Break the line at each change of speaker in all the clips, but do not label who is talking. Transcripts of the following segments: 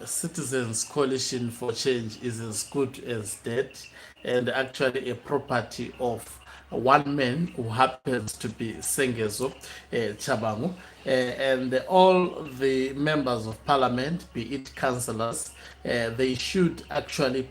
Citizens Coalition for Change is as good as dead, and actually a property of one man who happens to be Sengezo Tshabangu, and all the members of parliament, be it councillors, they should actually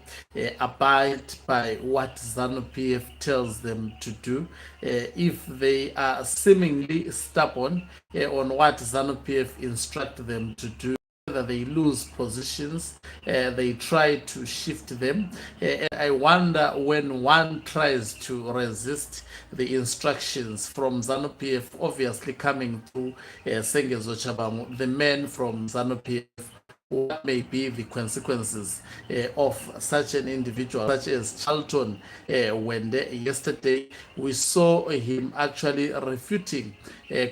abide by what Zanu PF tells them to do. If they are seemingly stubborn on what Zanu PF instruct them to do, that they lose positions, they try to shift them. And I wonder, when one tries to resist the instructions from Zanu PF, obviously coming through Sengezo Tshabangu, the man from Zanu PF, what may be the consequences of such an individual, such as Charlton Hwende. Yesterday, we saw him actually refuting,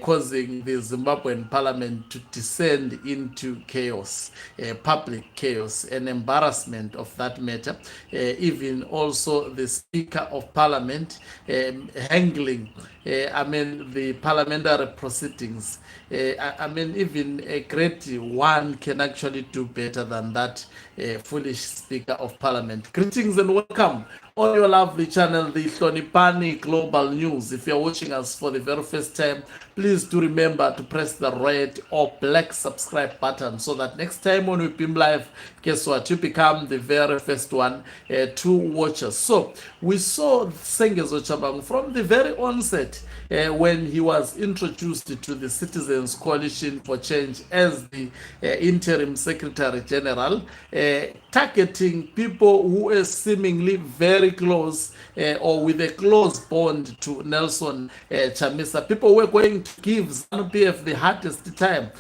causing the Zimbabwean parliament to descend into chaos, public chaos, an embarrassment of that matter. Even also the Speaker of Parliament handling the parliamentary proceedings. Even a great one can actually do better than that foolish Speaker of Parliament. Greetings and welcome on your lovely channel, the Hlonipani Global News. If you're watching us for the very first time, please do remember to press the red or black subscribe button so that next time when we beam live, guess what? You become the very first one to watch us. So we saw Sengezo Tshabangu from the very onset when he was introduced to the Citizens Coalition for Change as the interim Secretary General, targeting people who are seemingly very close or with a close bond to Nelson Chamisa. People were going to give Zanu PF the hardest time,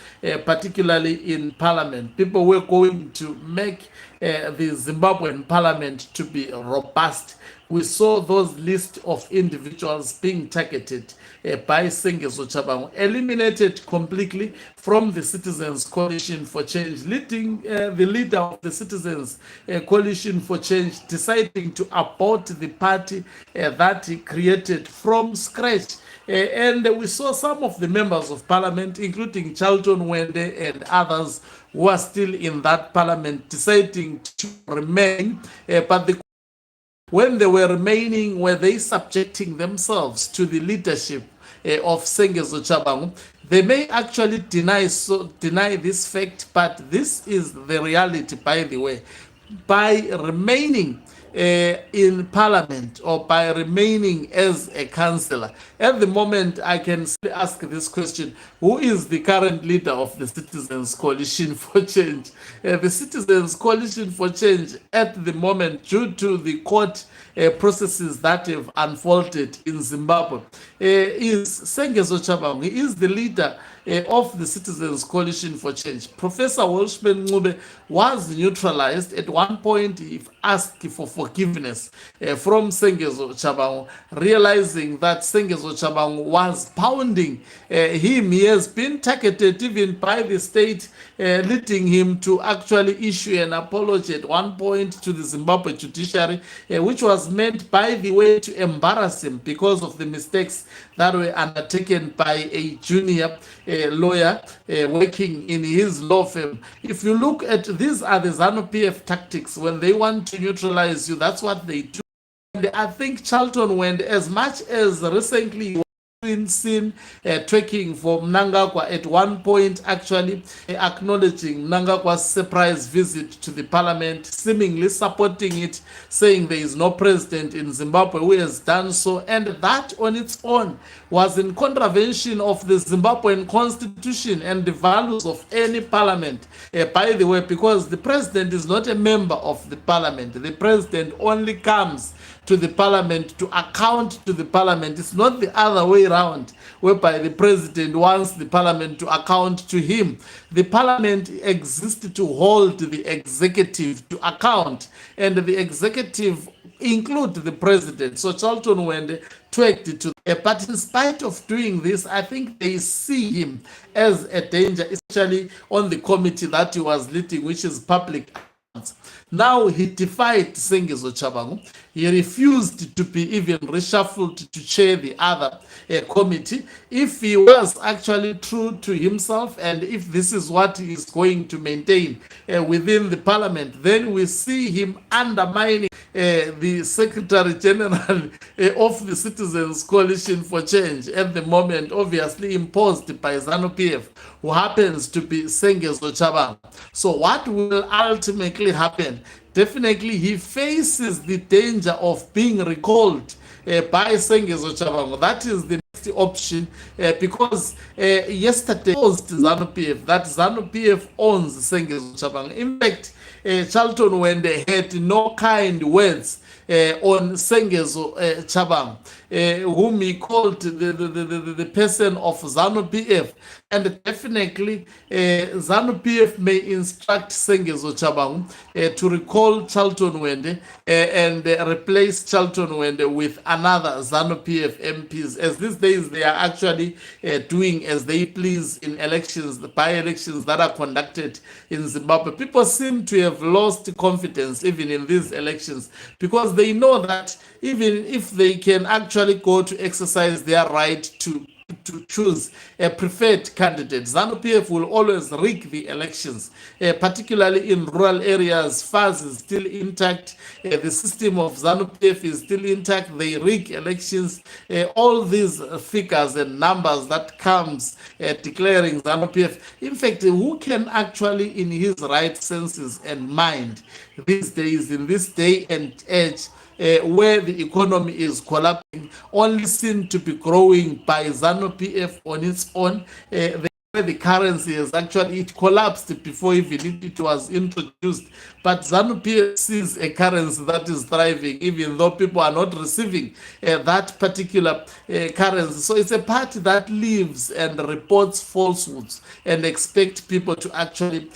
particularly in Parliament. People were going to make the Zimbabwean Parliament to be robust. We saw those list of individuals being targeted by Sengezo Tshabangu, eliminated completely from the Citizens Coalition for Change, leading the leader of the Citizens Coalition for Change deciding to abort the party that he created from scratch. And we saw some of the members of parliament, including Charlton Hwende and others who are still in that parliament, deciding to remain. But when they were remaining, were they subjecting themselves to the leadership of Sengezo Tshabangu? They may actually deny this fact, but this is the reality, by the way. By remaining in parliament, or by remaining as a councillor, at the moment I can ask this question: who is the current leader of the Citizens Coalition for Change? The Citizens Coalition for Change at the moment, due to the court processes that have unfolded in Zimbabwe, is Sengezo Tshabangu. He is the leader of the Citizens Coalition for Change. Professor Welshman Ncube was neutralized. At one point, he asked for forgiveness from Sengezo Tshabangu, realizing that Sengezo Tshabangu was pounding him. He has been targeted even by the state, leading him to actually issue an apology at one point to the Zimbabwe judiciary, which was meant, by the way, to embarrass him because of the mistakes that were undertaken by a junior lawyer working in his law firm. If you look at, these are the Zanu PF tactics. When they want to neutralize you, that's what they do. And I think Charlton Hwende, as much as recently been seen twerking for Mnangagwa, at one point actually acknowledging Mnangagwa's surprise visit to the parliament, seemingly supporting it, saying there is no president in Zimbabwe who has done so, and that on its own was in contravention of the Zimbabwean constitution and the values of any parliament, by the way, because the president is not a member of the parliament. The president only comes to the parliament to account to the parliament. It's not the other way around, whereby the president wants the parliament to account to him. The parliament exists to hold the executive to account, and the executive include the president. So Charlton Hwende twerked to, but in spite of doing this, I think they see him as a danger, especially on the committee that he was leading, which is public Now he defied Sengezo Tshabangu. He refused to be even reshuffled to chair the other committee. If he was actually true to himself, and if this is what he is going to maintain within the parliament, then we see him undermining the Secretary General of the Citizens Coalition for Change at the moment, obviously imposed by Zanu PF, who happens to be Sengezo Tshabangu. So what will ultimately happen? Definitely he faces the danger of being recalled by Sengezo Tshabangu. That is the next option because yesterday posed Zanu PF that Zanu PF owns Sengezo Tshabangu. In fact, Charlton Hwende had no kind words on Sengezo Tshabangu, whom he called the person of Zanu PF. And definitely, Zanu PF may instruct Sengezo Tshabangu to recall Charlton Hwende and replace Charlton Hwende with another Zanu PF MPs. As these days, they are actually doing as they please in elections, the by-elections that are conducted in Zimbabwe. People seem to have lost confidence even in these elections because they know that even if they can actually go to exercise their right to choose a preferred candidate, Zanu PF will always rig the elections, particularly in rural areas. FAS is still intact. The system of Zanu PF is still intact. They rig elections. All these figures and numbers that comes declaring Zanu PF. In fact, who can actually, in his right senses and mind, these days, in this day and age, where the economy is collapsing, only seem to be growing by Zanu PF on its own. The currency is actually, it collapsed before even it was introduced. But Zanu PF sees a currency that is thriving, even though people are not receiving that particular currency. So it's a party that lives and reports falsehoods and expect people to actually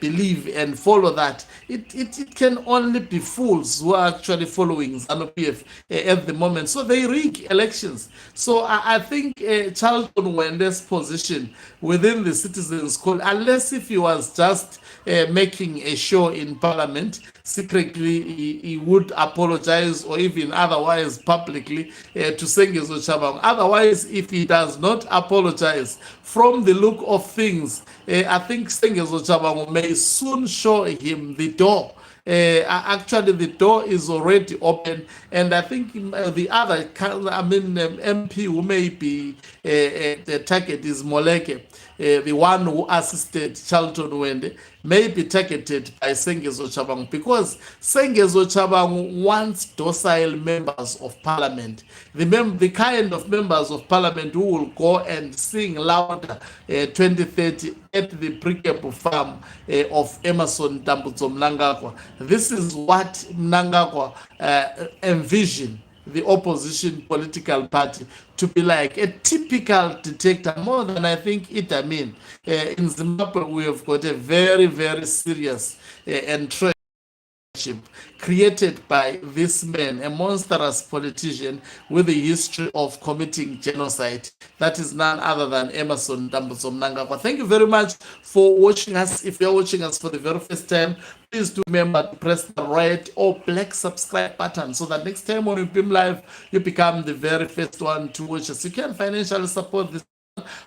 believe and follow that. It can only be fools who are actually following Zanu PF at the moment. So they rig elections. So I think Charlton Hwende's position within the Citizens' Call, unless if he was just making a show in Parliament, secretly he would apologize or even otherwise publicly to Sengezo Tshabangu. Otherwise, if he does not apologize, from the look of things, I think Sengezo Tshabangu may soon show him the door. Actually, the door is already open, and I think the other, MP who may be the target is Moleke, the one who assisted Charlton Hwende, may be targeted by Sengezo Tshabangu because Sengezo Tshabangu wants docile members of parliament, the kind of members of parliament who will go and sing louder 2030 at the Brikebo farm of Emerson Dambudzo Mnangagwa. This is what Mnangagwa envisioned the opposition political party to be like, a typical detector, more than I think Idi Amin. In Zimbabwe, we have got a very, very serious entrepreneurship created by this man, a monstrous politician with a history of committing genocide. That is none other than Emerson Dambudzo Mnangagwa. Thank you very much for watching us. If you're watching us for the very first time, please do remember to press the red or black subscribe button so that next time when we beam live, you become the very first one to watch us. You can financially support this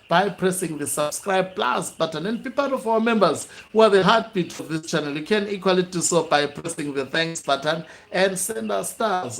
by pressing the subscribe plus button and be part of our members who are the heartbeat of this channel. You can equally do so by pressing the thanks button and send us stars.